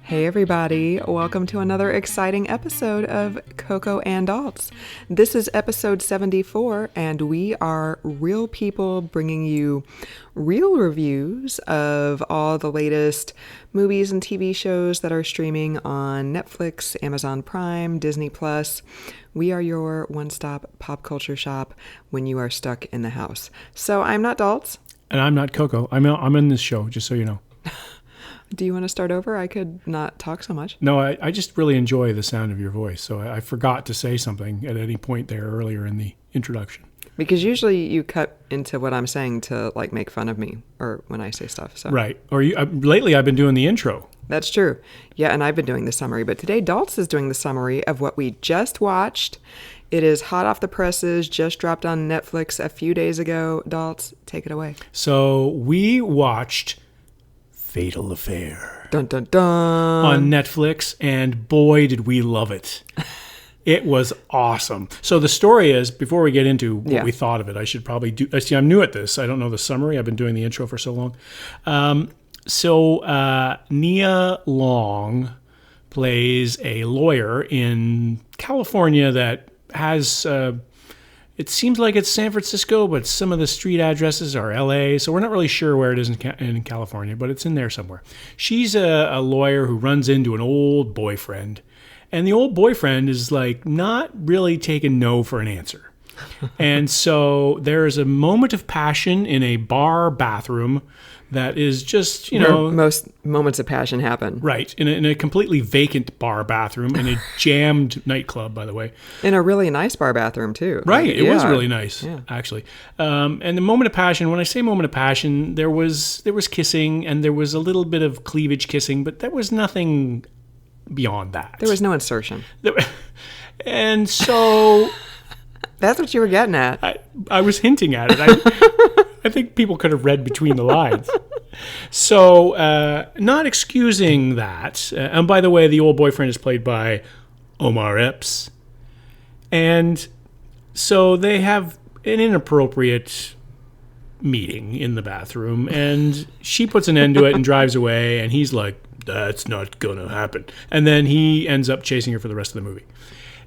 Hey everybody, welcome to another exciting episode of Coco and Alts. This is episode 74 and we are real people bringing you real reviews of all the latest movies and TV shows that are streaming on Netflix, Amazon Prime, Disney Plus. We are your one-stop pop culture shop when you are stuck in the house. So I'm not Daltz. And I'm not Coco. I'm in this show, just so you know. Do you want to start over? I could not talk so much. No, I just really enjoy the sound of your voice, so I forgot to say something at any point there earlier in the introduction. Because usually you cut into what I'm saying to like make fun of me or when I say stuff. So right. Or lately I've been doing the intro. That's true. Yeah, and I've been doing the summary. But today Daltz is doing the summary of what we just watched. It is hot off the presses, just dropped on Netflix a few days ago. Daltz, take it away. So we watched Fatal Affair. Dun, dun, dun. On Netflix, and boy, did we love it. It was awesome. So the story is, before we get into what we thought of it, I should probably do... See, I'm new at this. I don't know the summary. I've been doing the intro for so long. Nia Long plays a lawyer in California that has... it seems like it's San Francisco, but some of the street addresses are LA, so we're not really sure where it is in California, but it's in there somewhere. She's a lawyer who runs into an old boyfriend, and the old boyfriend is like not really taking no for an answer. And so there is a moment of passion in a bar bathroom that is just, where most moments of passion happen. Right. In a completely vacant bar bathroom, in a jammed nightclub, by the way. In a really nice bar bathroom, too. Right. It was really nice, actually. And the moment of passion, when I say moment of passion, there was kissing and there was a little bit of cleavage kissing, but there was nothing beyond that. There was no insertion. And so... That's what you were getting at. I was hinting at it. I think people could have read between the lines. So, not excusing that. And by the way, the old boyfriend is played by Omar Epps. And so they have an inappropriate meeting in the bathroom. And she puts an end to it and drives away. And he's like, that's not going to happen. And then he ends up chasing her for the rest of the movie.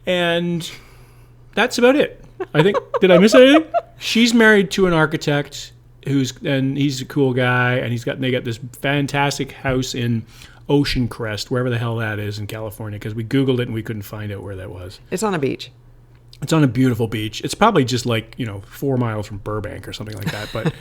And... that's about it. I think. Did I miss anything? She's married to an architect he's a cool guy, and they got this fantastic house in Ocean Crest, wherever the hell that is in California, because we Googled it and we couldn't find out where that was. It's on a beach. It's on a beautiful beach. It's probably just like 4 miles from Burbank or something like that, but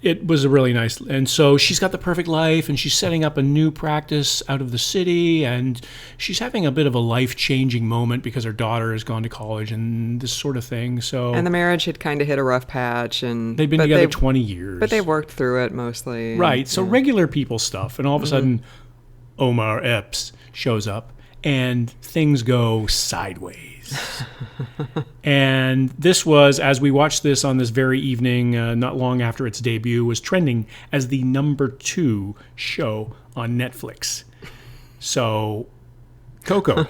it was a really nice. And so she's got the perfect life, and she's setting up a new practice out of the city, and she's having a bit of a life-changing moment because her daughter has gone to college and this sort of thing. So and the marriage had kind of hit a rough patch, and they've been together 20 years, but they worked through it mostly. Right. So regular people stuff, and all of a sudden, Omar Epps shows up, and things go sideways. And this was, as we watched this on this very evening, not long after its debut, was trending as the number 2 show on Netflix. So, Coco,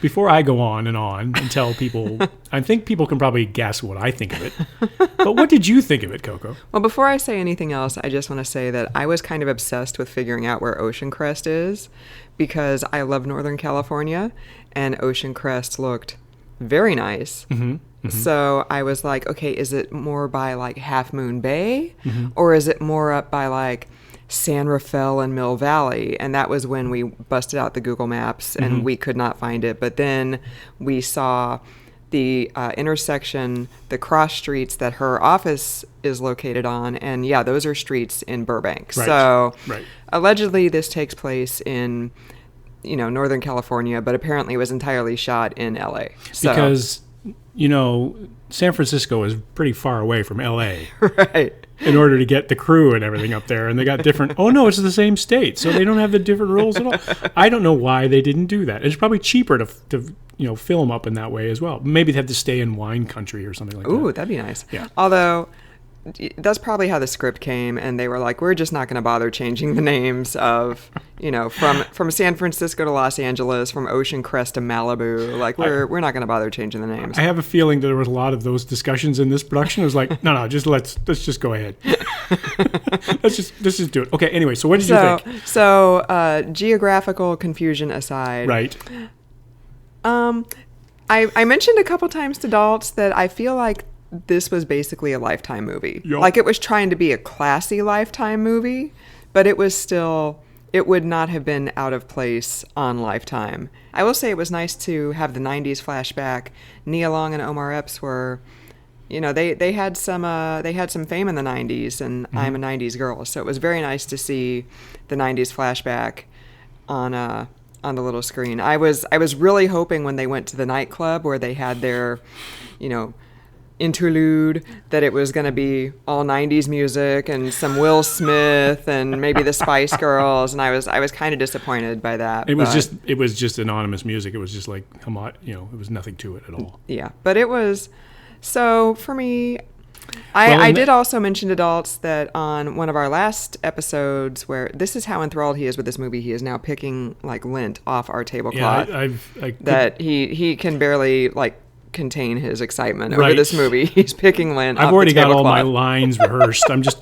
before I go on and tell people, I think people can probably guess what I think of it. But what did you think of it, Coco? Well, before I say anything else, I just want to say that I was kind of obsessed with figuring out where Ocean Crest is, because I love Northern California, and Ocean Crest looked very nice. Mm-hmm, mm-hmm. So I was like, okay, is it more by like Half Moon Bay, or is it more up by like San Rafael and Mill Valley? And that was when we busted out the Google Maps, and we could not find it. But then we saw the intersection, the cross streets that her office is located on, and yeah, those are streets in Burbank. Right. So allegedly this takes place in Northern California, but apparently it was entirely shot in LA. So, because San Francisco is pretty far away from LA. Right. In order to get the crew and everything up there, and they got different. Oh no, it's the same state, so they don't have the different rules at all. I don't know why they didn't do that. It's probably cheaper to film up in that way as well. Maybe they have to stay in wine country or something like that. Ooh, that'd be nice. Yeah. Although that's probably how the script came, and they were like, we're just not going to bother changing the names of, from San Francisco to Los Angeles, from Ocean Crest to Malibu. Like, we're not going to bother changing the names. I have a feeling that there was a lot of those discussions in this production. It was like, no, just let's just go ahead. Let's just do it. Okay. Anyway, so what did you think? So, geographical confusion aside, Right. I mentioned a couple times to Daltz that I feel like this was basically a Lifetime movie. Yep. Like it was trying to be a classy Lifetime movie, but it was still, it would not have been out of place on Lifetime. I will say it was nice to have the 90s flashback. Nia Long and Omar Epps were, you know, they had some fame in the 90s, and I'm a 90s girl, so it was very nice to see the 90s flashback on the little screen. I was really hoping when they went to the nightclub where they had their, you know, interlude, that it was going to be all 90s music and some Will Smith and maybe the Spice Girls, and I was kind of disappointed by that. It was just anonymous music. It was just like, come on, you know, it was nothing to it at all. Yeah, but it was, so for me, I did also mention to Daltz that on one of our last episodes, where this is how enthralled he is with this movie, he is now picking like lint off our tablecloth. Yeah, that he can barely like contain his excitement over this movie. He's picking lint. I've already got all my lines rehearsed. I'm just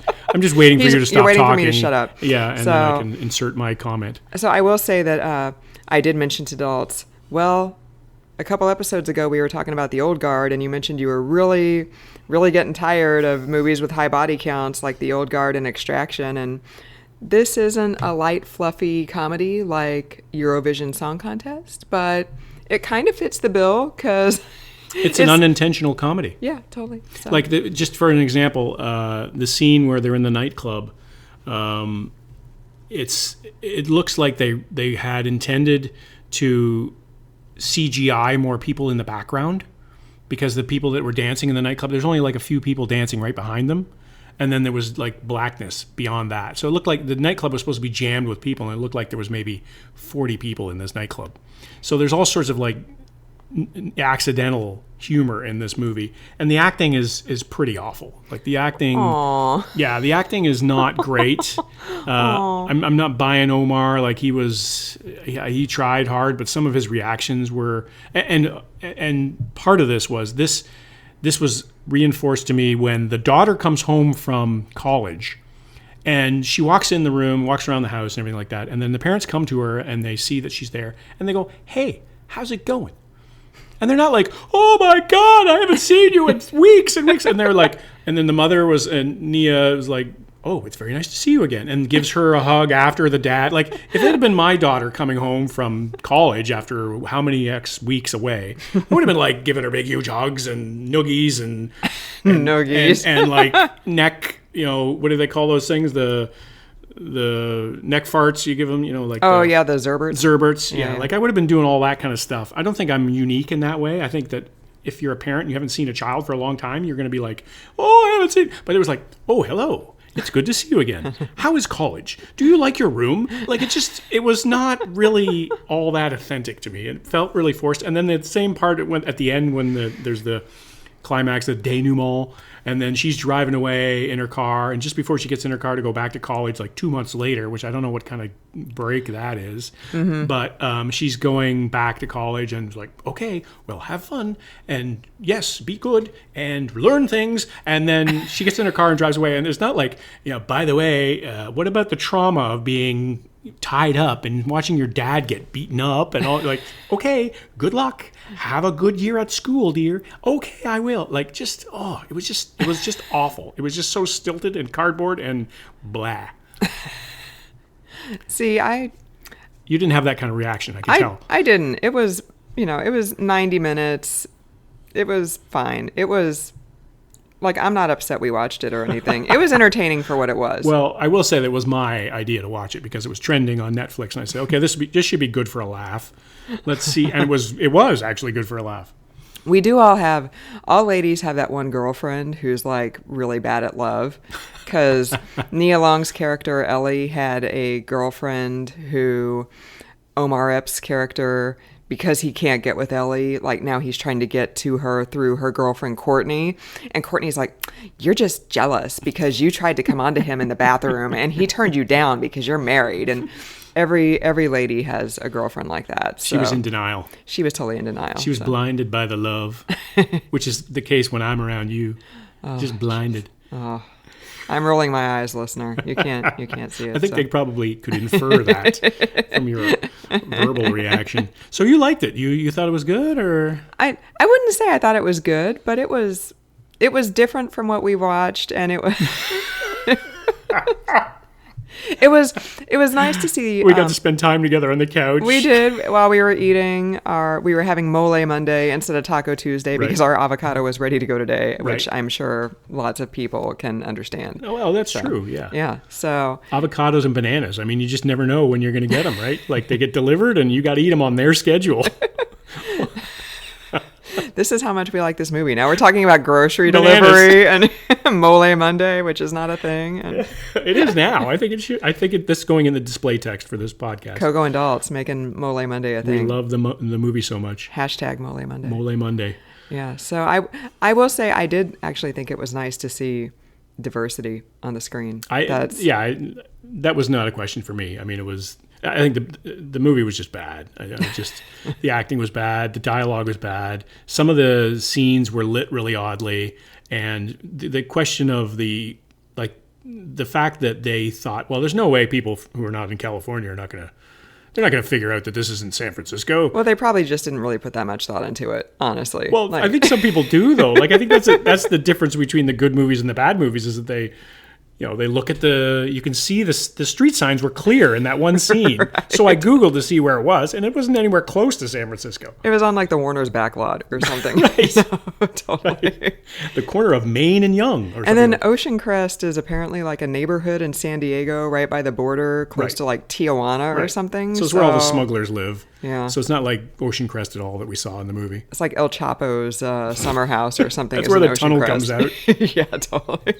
waiting for you to stop You're waiting talking. for me to shut up. Yeah, and then I can insert my comment. So I will say that I did mention to Daltz, well, a couple episodes ago we were talking about The Old Guard, and you mentioned you were really, really getting tired of movies with high body counts like The Old Guard and Extraction, and this isn't a light, fluffy comedy like Eurovision Song Contest, but it kind of fits the bill because it's an unintentional comedy. Yeah, totally. So. Like, just for an example, the scene where they're in the nightclub, it looks like they had intended to CGI more people in the background, because the people that were dancing in the nightclub, there's only like a few people dancing right behind them, and then there was like blackness beyond that. So it looked like the nightclub was supposed to be jammed with people, and it looked like there was maybe 40 people in this nightclub. So there's all sorts of like accidental humor in this movie, and the acting is pretty awful. Like the acting, the acting is not great. I'm not buying Omar. Like he tried hard, but some of his reactions were, and part of this was reinforced to me when the daughter comes home from college, and she walks in the room, walks around the house and everything like that, and then the parents come to her and they see that she's there, and they go, "Hey, how's it going?" And they're not like, "Oh my God, I haven't seen you in weeks and weeks." And they're like, and then the mother and Nia was like, "Oh, it's very nice to see you again," and gives her a hug after the dad. Like, if it had been my daughter coming home from college after how many weeks away, I would have been like giving her big, huge hugs and noogies and noogies and like neck, you know, what do they call those things? The neck farts you give them, you know, like the Zerberts. Yeah, like I would have been doing all that kind of stuff. I don't think I'm unique in that way. I think that if you're a parent and you haven't seen a child for a long time, you're going to be like, "Oh, I haven't seen," but it was like, "Oh, hello, it's good to see you again. How is college? Do you like your room?" Like, it was not really all that authentic to me. It felt really forced. And then the same part went at the end when there's the climax, the denouement, and then she's driving away in her car, and just before she gets in her car to go back to college, like 2 months later, which I don't know what kind of break that is, but she's going back to college, and it's like, "Okay, well, have fun, and yes, be good, and learn things," and then she gets in her car and drives away, and it's not like, you know, "By the way, what about the trauma of being tied up and watching your dad get beaten up and all?" Like, "Okay, good luck. Have a good year at school, dear." "Okay, I will." Like, it was just awful. It was just so stilted and cardboard and blah. See, you didn't have that kind of reaction, I can tell. I didn't. It was, you know, it was 90 minutes. It was fine. It was like, I'm not upset we watched it or anything. It was entertaining for what it was. Well, I will say that it was my idea to watch it because it was trending on Netflix, and I said, "Okay, this should be good for a laugh. Let's see." And it was actually good for a laugh. We do all ladies have that one girlfriend who's like really bad at love, because Nia Long's character Ellie had a girlfriend who Omar Epps' character, because he can't get with Ellie, like now he's trying to get to her through her girlfriend Courtney, and Courtney's like, "You're just jealous because you tried to come onto him in the bathroom and he turned you down because you're married." And every lady has a girlfriend like that. So she was in denial. She was totally in denial. She was blinded by the love, which is the case when I'm around you. Just blinded. I'm rolling my eyes, listener. You can't see it. I think they probably could infer that from your verbal reaction. So you liked it. You thought it was good, or I wouldn't say I thought it was good, but it was different from what we watched, and it was it was nice to see. We got to spend time together on the couch. We did while we were eating we were having Mole Monday instead of Taco Tuesday because our avocado was ready to go today, which I'm sure lots of people can understand. Oh, well, that's true. Yeah. Yeah. So avocados and bananas. I mean, you just never know when you're going to get them, right? Like they get delivered and you got to eat them on their schedule. This is how much we like this movie. Now we're talking about grocery delivery and Mole Monday, which is not a thing. And it is now. I think it should. I think this is going in the display text for this podcast. Coco and Dalt's making Mole Monday a thing. We love the movie so much. Hashtag Mole Monday. Mole Monday. Yeah. So I will say I did actually think it was nice to see diversity on the screen. That was not a question for me. I mean, it was. I think the movie was just bad. The acting was bad. The dialogue was bad. Some of the scenes were lit really oddly, and the question of the fact that they thought, well, there's no way people who are not in California are not gonna figure out that this isn't San Francisco. Well, they probably just didn't really put that much thought into it, honestly. Well, I think some people do though. I think that's the difference between the good movies and the bad movies is that they look at you can see the street signs were clear in that one scene. Right. So I Googled to see where it was, and it wasn't anywhere close to San Francisco. It was on the Warner's backlot or something. Right. Totally. Right. The corner of Main and Young. Or and then Ocean Crest is apparently like a neighborhood in San Diego, right by the border, close to Tijuana or something. So it's where all the smugglers live. Yeah. So it's not like Ocean Crest at all that we saw in the movie. It's like El Chapo's summer house or something. That's where the tunnel comes out. Yeah, totally.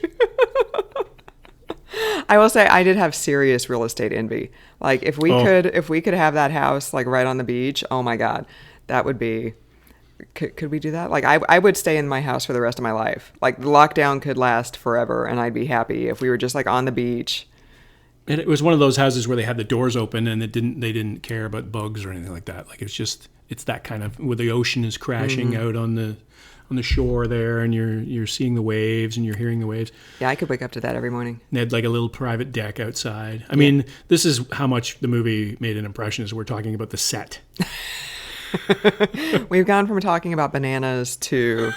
I will say I did have serious real estate envy. Like if we could have that house like right on the beach, oh my God, that would be. Could we do that? Like I would stay in my house for the rest of my life. Like the lockdown could last forever, and I'd be happy if we were just like on the beach. And it was one of those houses where they had the doors open and they didn't care about bugs or anything like that. Like it's that kind of where the ocean is crashing out on the shore there, and you're seeing the waves and you're hearing the waves. Yeah, I could wake up to that every morning. And they had like a little private deck outside. I mean, this is how much the movie made an impression as we're talking about the set. We've gone from talking about bananas to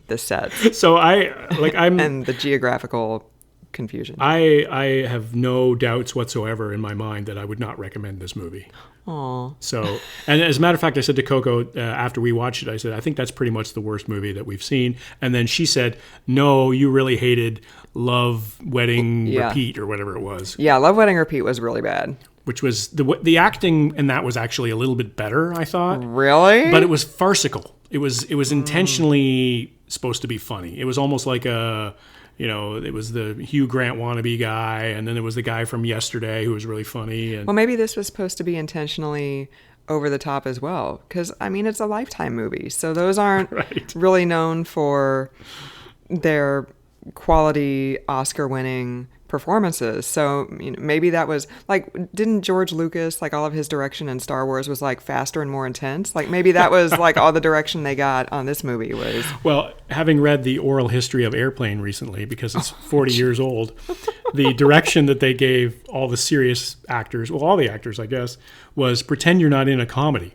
the sets. So I'm and the geographical confusion. I have no doubts whatsoever in my mind that I would not recommend this movie. Aww. So, and as a matter of fact, I said to Coco after we watched it, I said, I think that's pretty much the worst movie that we've seen. And then she said, no, you really hated Love, Wedding, Repeat or whatever it was. Yeah, Love, Wedding, Repeat was really bad. Which was, the acting in that was actually a little bit better, I thought. Really? But it was farcical. It was intentionally supposed to be funny. It was almost like it was the Hugh Grant wannabe guy, and then there was the guy from Yesterday who was really funny. And well, maybe this was supposed to be intentionally over the top as well, because I mean it's a Lifetime movie, so those aren't really known for their quality Oscar-winning performances. So maybe that was like, didn't George Lucas, like all of his direction in Star Wars was like faster and more intense? Like maybe that was like all the direction they got on this movie was. Well, having read the oral history of Airplane recently, because it's 40 years old, the direction that they gave all the serious actors, well, all the actors, I guess, was pretend you're not in a comedy.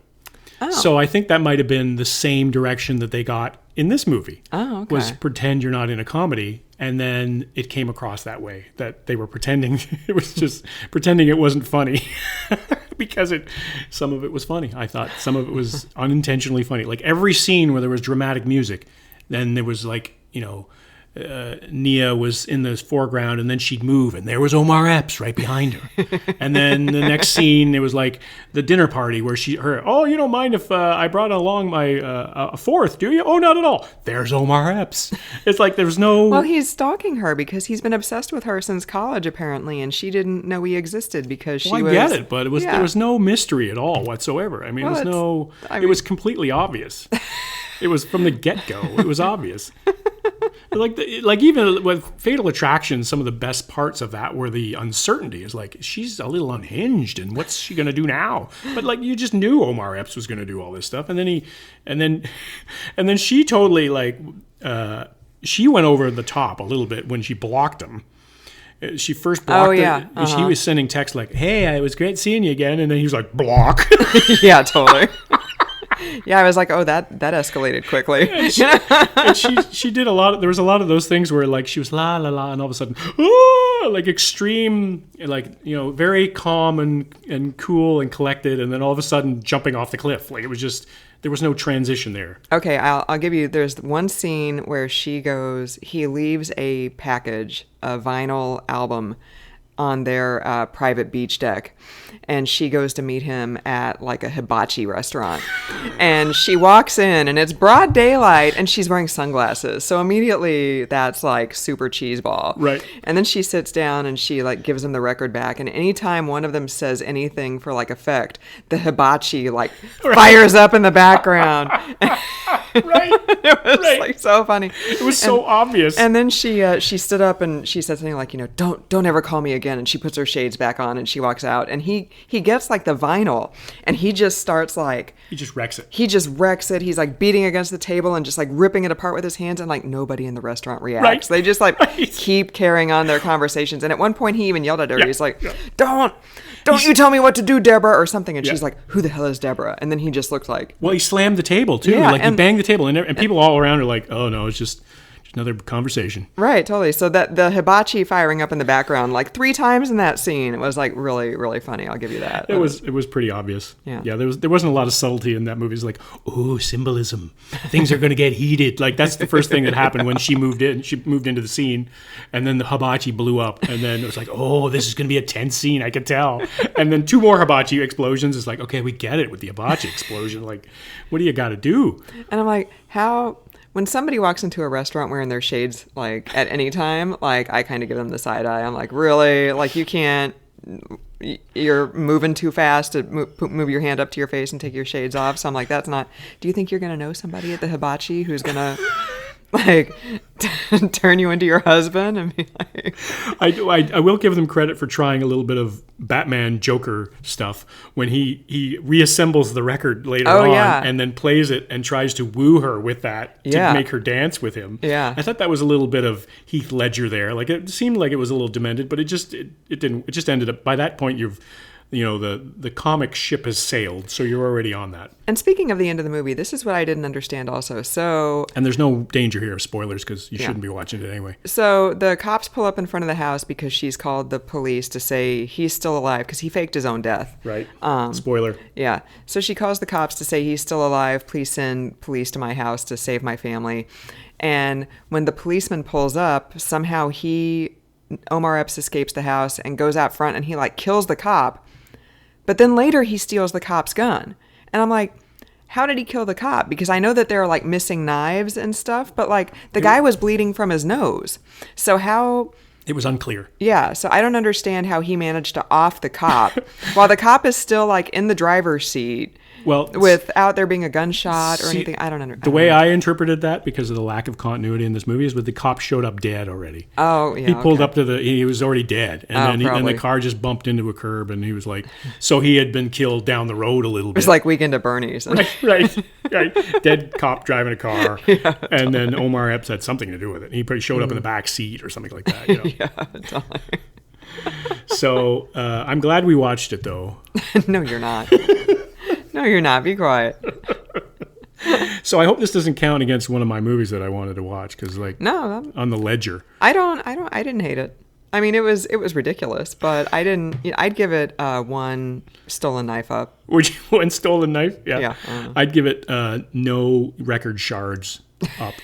Oh. So I think that might have been the same direction that they got in this movie. Oh, okay. Was pretend you're not in a comedy. And then it came across that way, that they were pretending. It was just pretending it wasn't funny because some of it was funny. I thought some of it was unintentionally funny. Like every scene where there was dramatic music, then there was like, Nia was in the foreground and then she'd move and there was Omar Epps right behind her. And then the next scene, it was like the dinner party where you don't mind if I brought along my a fourth, do you? Oh, not at all. There's Omar Epps. It's like there's no... Well, he's stalking her because he's been obsessed with her since college apparently, and she didn't know he existed because she was... I get it, but there was no mystery at all whatsoever. I mean, it was completely obvious. It was from the get-go. It was obvious. Like even with Fatal Attraction, some of the best parts of that were the uncertainty. Is like she's a little unhinged, and what's she gonna do now? But like you just knew Omar Epps was gonna do all this stuff, and then she totally she went over the top a little bit when she blocked him. She first blocked he was sending texts like, "Hey, it was great seeing you again," and then he was like, "Block." Yeah, totally. Yeah, I was like, oh, that escalated quickly. And she did a lot of, there was a lot of those things where like she was la la la and all of a sudden, oh, like extreme, like, very calm and cool and collected, and then all of a sudden jumping off the cliff. Like it was just, there was no transition there. Okay, I'll give you, there's one scene where he leaves a package, a vinyl album on their private beach deck, and she goes to meet him at like a hibachi restaurant, and she walks in and it's broad daylight and she's wearing sunglasses, so immediately that's like super cheeseball, right? And then she sits down and she like gives him the record back, and anytime one of them says anything for like effect, the hibachi like fires up in the background. Right. It was like so funny. It was so obvious. And then she stood up and she said something like, don't ever call me again. And she puts her shades back on and she walks out. And he gets like the vinyl and he just starts like, he just wrecks it. He's like beating against the table and just like ripping it apart with his hands, and like nobody in the restaurant reacts. Right. They just like keep carrying on their conversations. And at one point he even yelled at her. He's like, don't you tell me what to do, Deborah, or something. And she's like, who the hell is Deborah? And then he just looked like, well, he slammed the table too. Yeah, like he banged the table, and people all around are like, oh no, it's just another conversation. Right, totally. So that the hibachi firing up in the background like 3 times in that scene, it was like really, really funny. I'll give you that. It was pretty obvious. Yeah. There wasn't a lot of subtlety in that movie. It's like, oh, symbolism. Things are going to get heated. Like that's the first thing that happened when she moved in. She moved into the scene, and then the hibachi blew up, and then it was like, oh, this is going to be a tense scene. I could tell. And then 2 more hibachi explosions. It's like, okay, we get it with the hibachi explosion. Like, what do you got to do? And I'm like, when somebody walks into a restaurant wearing their shades, like at any time, like I kind of give them the side eye. I'm like, really? Like you can't, you're moving too fast to move your hand up to your face and take your shades off. So I'm like, that's not, do you think you're going to know somebody at the hibachi who's going to like turn you into your husband? And be like, I will give them credit for trying a little bit of Batman Joker stuff when he reassembles the record later on and then plays it and tries to woo her with that to make her dance with him. Yeah, I thought that was a little bit of Heath Ledger there. Like it seemed like it was a little demented, but it just ended up, by that point the comic ship has sailed, so you're already on that. And speaking of the end of the movie, this is what I didn't understand also. So, and there's no danger here of spoilers because you shouldn't be watching it anyway. So the cops pull up in front of the house because she's called the police to say he's still alive because he faked his own death. Right. Spoiler. Yeah. So she calls the cops to say he's still alive. Please send police to my house to save my family. And when the policeman pulls up, somehow Omar Epps escapes the house and goes out front and he like kills the cop. But then later he steals the cop's gun. And I'm like, how did he kill the cop? Because I know that there are like missing knives and stuff, but like the guy was bleeding from his nose. So how... It was unclear. Yeah, so I don't understand how he managed to off the cop while the cop is still like in the driver's seat. Well, without there being a gunshot or anything. I don't understand. The way I interpreted that, because of the lack of continuity in this movie, is that the cop showed up dead already. Oh, yeah. He pulled up he was already dead. And then the car just bumped into a curb, and he was like, so he had been killed down the road a little bit. It was like Weekend at Bernie's. Right. Dead cop driving a car. Yeah, and then Omar Epps had something to do with it. He probably showed up in the back seat or something like that. Yeah, totally. So I'm glad we watched it, though. No, you're not. No, you're not. Be quiet. So I hope this doesn't count against one of my movies that I wanted to watch because, like, no, on the ledger. I didn't hate it. I mean, it was ridiculous, but I didn't. I'd give it 1 stolen knife up. Would you 1 stolen knife? Yeah. Yeah. I'd give it no record shards up.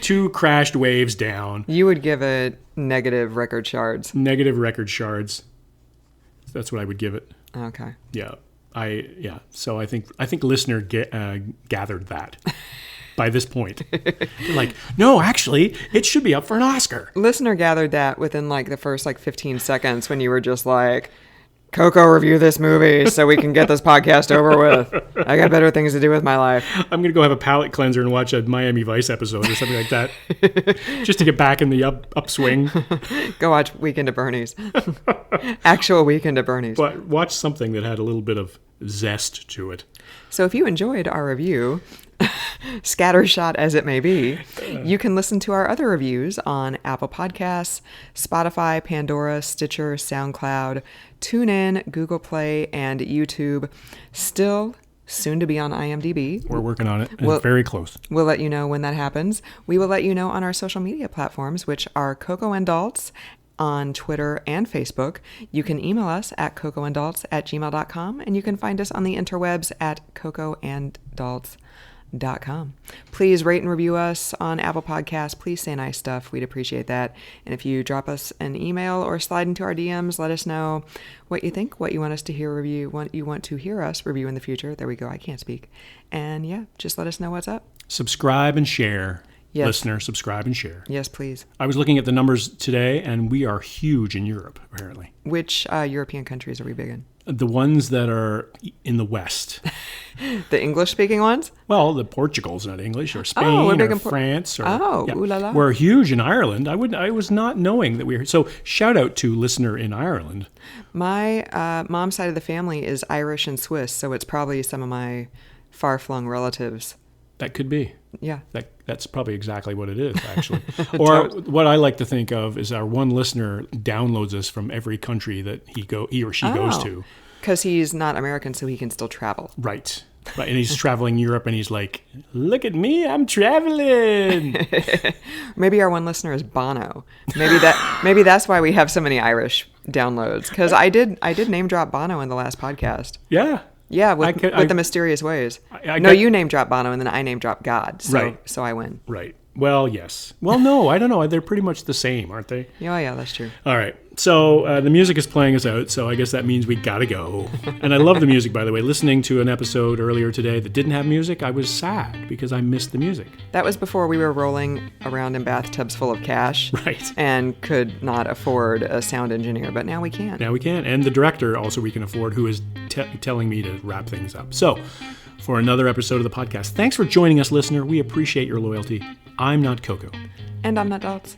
2 crashed waves down. You would give it negative record shards. Negative record shards. That's what I would give it. Okay. Yeah. So I think listener gathered that by this point. They're like, no, actually, it should be up for an Oscar. Listener gathered that within like the first 15 seconds when you were just like, Coco, review this movie so we can get this podcast over with. I got better things to do with my life. I'm going to go have a palate cleanser and watch a Miami Vice episode or something like that. Just to get back in the upswing. Go watch Weekend at Bernie's. Actual Weekend at Bernie's. But watch something that had a little bit of zest to it. So if you enjoyed our review scattershot as it may be, you can listen to our other reviews on Apple Podcasts, Spotify, Pandora, Stitcher, SoundCloud, TuneIn, Google Play, and YouTube. Still soon to be on IMDb. We're working on it. It's very close. We'll let you know when that happens. We will let you know on our social media platforms, which are Coco and Daltz on Twitter and Facebook. You can email us at cocoanddaltz@gmail.com, and you can find us on the interwebs at cocoanddaltz.com. Please rate and review us on Apple Podcasts. Please say nice stuff. We'd appreciate that. And if you drop us an email or slide into our DMs, let us know what you think, what you want us to hear review, what you want to hear us review in the future. There we go. I can't speak. And yeah, just let us know what's up. Subscribe and share. Yes. Listener, subscribe and share. Yes, please. I was looking at the numbers today, and we are huge in Europe, apparently. Which European countries are we big in? The ones that are in the West. The English-speaking ones? Well, the Portugal's not English, or Spain, or France. Or, ooh la la. We're huge in Ireland. I was not knowing that we were. So shout out to listener in Ireland. My mom's side of the family is Irish and Swiss, so it's probably some of my far-flung relatives. That could be. Yeah. That's probably exactly what it is, actually. Or what I like to think of is our one listener downloads us from every country that he or she goes to. Because he's not American, so he can still travel. Right. And he's traveling Europe, and he's like, look at me, I'm traveling. Maybe our one listener is Bono. Maybe that's why we have so many Irish downloads. Because I did name drop Bono in the last podcast. Yeah. Yeah, with the mysterious ways. You name drop Bono, and then I name drop God. So, right. So I win. Right. Well, yes. Well, no, I don't know. They're pretty much the same, aren't they? Yeah, that's true. All right. So the music is playing us out, so I guess that means we gotta go. And I love the music, by the way. Listening to an episode earlier today that didn't have music, I was sad because I missed the music. That was before we were rolling around in bathtubs full of cash. Right. And could not afford a sound engineer, but now we can. Now we can. And the director also we can afford, who is telling me to wrap things up. So, for another episode of the podcast, thanks for joining us, listener. We appreciate your loyalty. I'm not Coco. And I'm not Daltz.